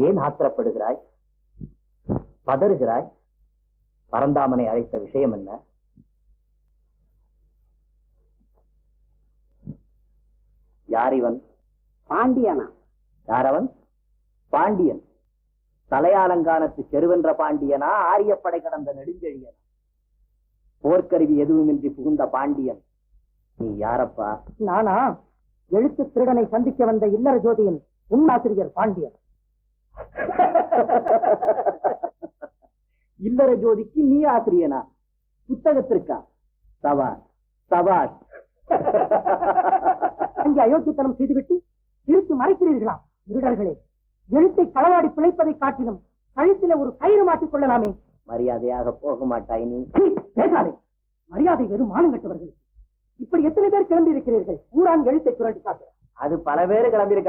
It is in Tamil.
ஏன் ஆத்திரப்படுகிறாய், பதறுகிறாய்? பரந்தாமனை அழைத்த விஷயம் என்ன? யார் இவன்? பாண்டியனா? யார் அவன்? பாண்டியன். தலையாலங்கானத்து செருவென்ற பாண்டியனா, ஆரியப்படை கடந்த நெடுஞ்செழியனா? போர்க்கருவி எதுவுமின்றி புகுந்த பாண்டியன் நீ யாரப்பா? நானா? எழுத்து திருடனை சந்திக்க வந்த இல்லற ஜோதியின் உண்ணாசிரியர் பாண்டியன். இல்லற ஜோதிக்கு நீ ஆசிரியனா? புத்தகத்திற்கா? சவாஷ் சவாஷ். அங்கே அயோக்கியத்தனம் செய்துவிட்டு இழுத்து மறைக்கிறீர்களா திருடர்களே? எழுத்தை களவாடி பிழைப்பதை காட்டிலும் கழுத்தில ஒரு கயிறு மாட்டிக் கொள்ளலாமே. மரியாதையாக போக மாட்டாய் நீ? பேசாதே. மரியாதை வெறும் மானங்கட்டவர்கள். இப்படி எத்தனை பேர் கிளம்பி இருக்கிறீர்கள் ஊரான் எழுத்தை சுரண்டி காட்டுற? அது பல பேரு கிளம்பியிருக்க.